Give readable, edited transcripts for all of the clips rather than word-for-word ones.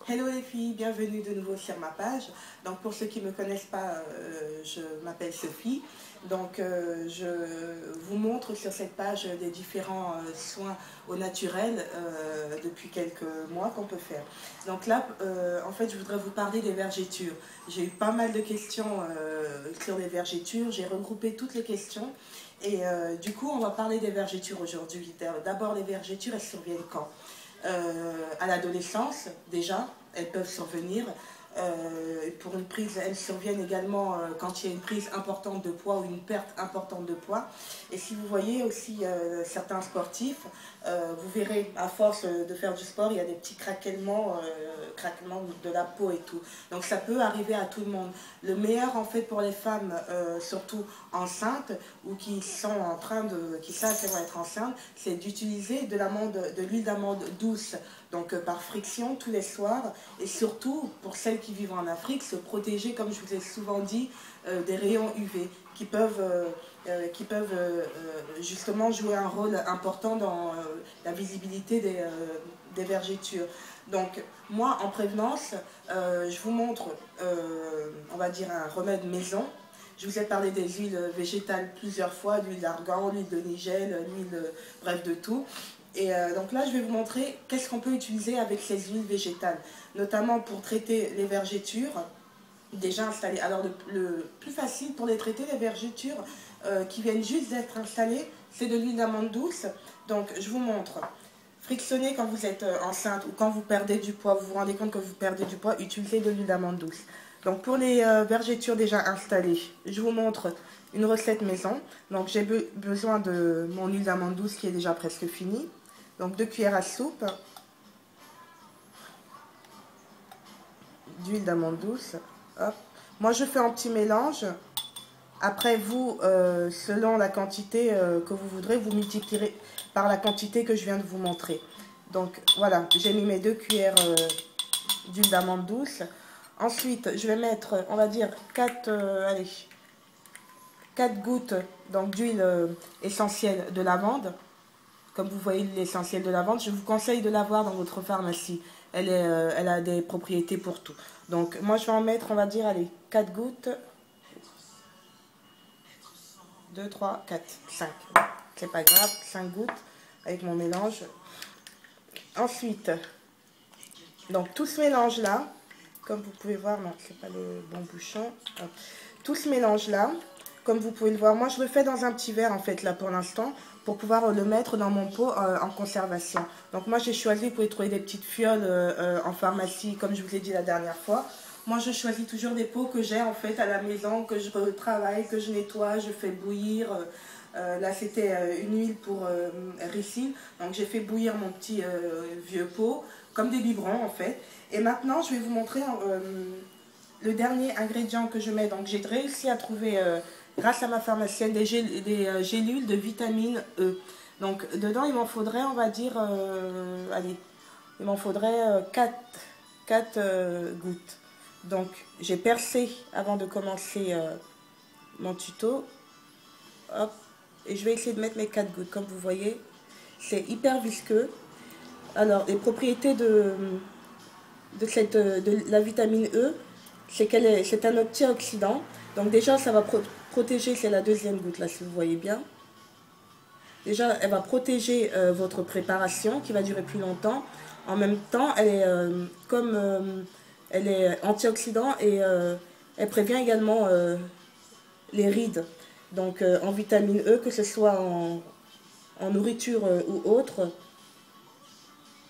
Hello les filles, bienvenue de nouveau sur ma page. Donc pour ceux qui ne me connaissent pas, je m'appelle Sophie. Donc je vous montre sur cette page des différents soins au naturel depuis quelques mois qu'on peut faire. Donc là, en fait, je voudrais vous parler des vergetures. J'ai eu pas mal de questions sur les vergetures. J'ai regroupé toutes les questions. Et du coup, on va parler des vergetures aujourd'hui. D'abord, les vergetures, elles surviennent quand? À l'adolescence, déjà, elles peuvent survenir. Pour une prise, elles surviennent également quand il y a une prise importante de poids ou une perte importante de poids. Et si vous voyez aussi certains sportifs, vous verrez à force de faire du sport, il y a des petits craquements de la peau et tout. Donc ça peut arriver à tout le monde. Le meilleur en fait pour les femmes, surtout enceintes ou qui sont en train de, qui savent qu'elles vont être enceintes, c'est d'utiliser de l'huile d'amande douce. Donc par friction tous les soirs, et surtout pour celles qui vivent en Afrique, se protéger, comme je vous ai souvent dit, des rayons UV qui peuvent justement jouer un rôle important dans la visibilité des vergetures. Donc moi en prévenance, je vous montre, on va dire, un remède maison. Je vous ai parlé des huiles végétales plusieurs fois, l'huile d'argan, l'huile de nigel, l'huile, bref, de tout. Et donc là, je vais vous montrer qu'est-ce qu'on peut utiliser avec ces huiles végétales, notamment pour traiter les vergetures déjà installées. Alors le plus facile pour les traiter, les vergetures qui viennent juste d'être installées, c'est de l'huile d'amande douce. Donc je vous montre. Frictionnez quand vous êtes enceinte ou quand vous perdez du poids, vous vous rendez compte que vous perdez du poids, utilisez de l'huile d'amande douce. Donc pour les vergetures déjà installées, je vous montre une recette maison. Donc j'ai besoin de mon huile d'amande douce qui est déjà presque finie. Donc 2 cuillères à soupe d'huile d'amande douce. Hop. Moi je fais un petit mélange. Après vous, selon la quantité que vous voudrez, vous multiplierez par la quantité que je viens de vous montrer. Donc voilà, j'ai mis mes 2 cuillères d'huile d'amande douce. Ensuite, je vais mettre, on va dire, 4 gouttes d'huile essentielle de lavande. Comme vous voyez l'essentiel de lavande, je vous conseille de l'avoir dans votre pharmacie. Elle a des propriétés pour tout. Donc moi je vais en mettre, on va dire, allez, 4 gouttes. 2, 3, 4, 5. C'est pas grave, 5 gouttes avec mon mélange. Ensuite, donc tout ce mélange là, comme vous pouvez voir, non, c'est pas le bon bouchon. Hop. Tout ce mélange là, comme vous pouvez le voir, moi je le fais dans un petit verre en fait là pour l'instant, pour pouvoir le mettre dans mon pot en conservation. Donc moi j'ai choisi, vous pouvez trouver des petites fioles en pharmacie, comme je vous ai dit la dernière fois. Moi je choisis toujours des pots que j'ai en fait à la maison, que je retravaille, que je nettoie, je fais bouillir. Là c'était une huile pour ricin, donc j'ai fait bouillir mon petit vieux pot, comme des biberons en fait. Et maintenant je vais vous montrer le dernier ingrédient que je mets. Donc j'ai réussi à trouver, grâce à ma pharmacienne, des gélules de vitamine E. Donc dedans il m'en faudrait, on va dire, allez, il m'en faudrait 4 gouttes. Donc j'ai percé avant de commencer mon tuto. Hop. Et je vais essayer de mettre mes 4 gouttes. Comme vous voyez, c'est hyper visqueux. Alors les propriétés de la vitamine E, c'est un antioxydant. Donc déjà, ça va protéger, c'est la deuxième goutte là, si vous voyez bien. Déjà, elle va protéger votre préparation qui va durer plus longtemps. En même temps, elle est antioxydant et elle prévient également les rides. Donc en vitamine E, que ce soit en nourriture ou autre,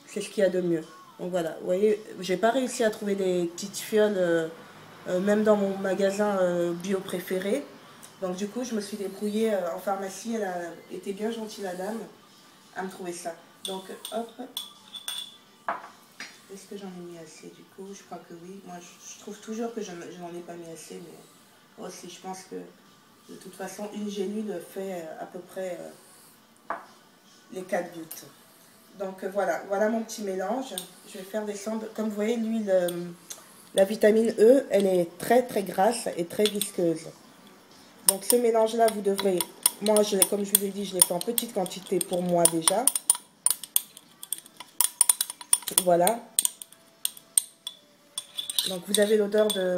c'est ce qu'il y a de mieux. Donc voilà, vous voyez, j'ai pas réussi à trouver des petites fioles, même dans mon magasin bio préféré. Donc du coup, je me suis débrouillée en pharmacie. Elle a été bien gentille, la dame, à me trouver ça. Donc hop, est-ce que j'en ai mis assez du coup? Je crois que oui. Moi, je trouve toujours que je n'en ai pas mis assez, mais aussi, je pense que de toute façon, une gélule fait à peu près les 4 gouttes. Donc voilà mon petit mélange. Je vais faire descendre, comme vous voyez, l'huile, la vitamine E, elle est très très grasse et très visqueuse. Donc ce mélange là, vous devrez, moi comme je vous ai dit, je l'ai fait en petite quantité pour moi déjà. Voilà. Donc vous avez l'odeur de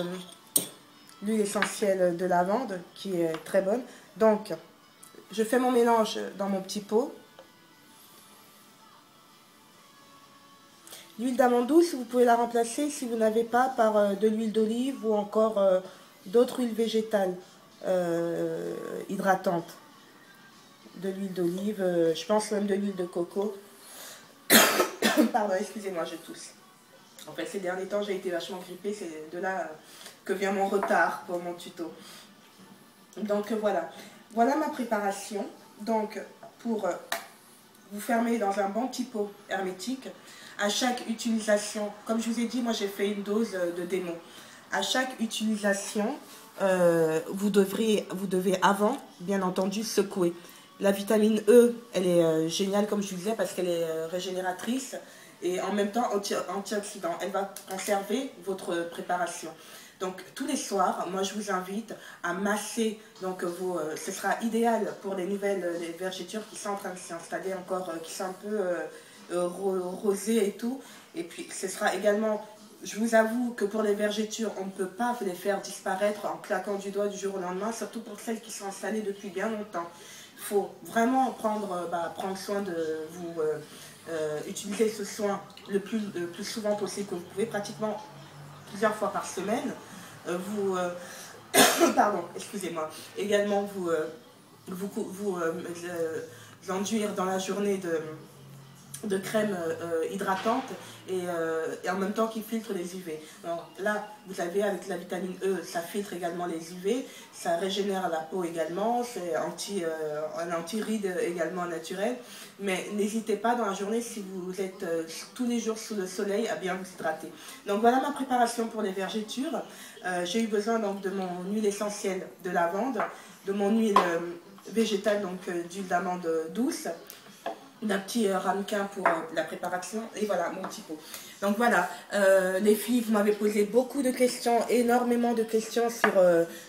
l'huile essentielle de lavande qui est très bonne. Donc je fais mon mélange dans mon petit pot. L'huile d'amande douce, vous pouvez la remplacer si vous n'avez pas par de l'huile d'olive ou encore d'autres huiles végétales hydratantes. De l'huile d'olive, je pense même de l'huile de coco. Pardon, excusez-moi, je tousse. En fait, ces derniers temps, j'ai été vachement grippée, c'est de là que vient mon retard pour mon tuto. Donc voilà, voilà ma préparation. Donc pour vous fermer dans un bon petit pot hermétique, à chaque utilisation, comme je vous ai dit, moi j'ai fait une dose de démo. À chaque utilisation, vous devez avant, bien entendu, secouer. La vitamine E, elle est géniale, comme je vous disais, parce qu'elle est régénératrice et en même temps antioxydant. Elle va conserver votre préparation. Donc, tous les soirs, moi, je vous invite à masser. Donc, ce sera idéal pour les nouvelles les vergetures qui sont en train de s'installer encore, qui sont un peu rosées et tout. Et puis, ce sera également... Je vous avoue que pour les vergetures, on ne peut pas les faire disparaître en claquant du doigt du jour au lendemain, surtout pour celles qui sont installées depuis bien longtemps. Il faut vraiment prendre soin de vous utiliser ce soin le plus souvent possible que vous pouvez, pratiquement plusieurs fois par semaine. Pardon, excusez-moi. Également, vous enduire dans la journée de crème hydratante et en même temps qui filtre les UV. Donc là, vous avez avec la vitamine E, ça filtre également les UV, ça régénère la peau également, c'est un anti-ride également naturel. Mais n'hésitez pas dans la journée, si vous êtes tous les jours sous le soleil, à bien vous hydrater. Donc voilà ma préparation pour les vergetures. J'ai eu besoin donc de mon huile essentielle de lavande, de mon huile végétale, donc d'huile d'amande douce, d'un petit ramequin pour la préparation, et voilà mon petit pot. Donc voilà, les filles, vous m'avez posé beaucoup de questions, énormément de questions sur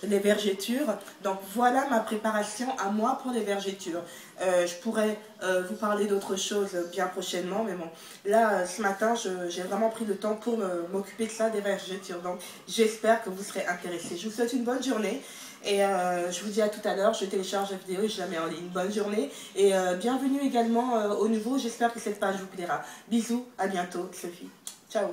les vergetures. Donc voilà ma préparation à moi pour les vergetures. Je pourrais vous parler d'autres choses bien prochainement, mais bon, là ce matin j'ai vraiment pris le temps pour m'occuper de ça, des vergetures. Donc j'espère que vous serez intéressés. Je vous souhaite une bonne journée. Et je vous dis à tout à l'heure, je télécharge la vidéo et je la mets en ligne. Bonne journée et bienvenue également au nouveau. J'espère que cette page vous plaira. Bisous, à bientôt, Sophie. Ciao.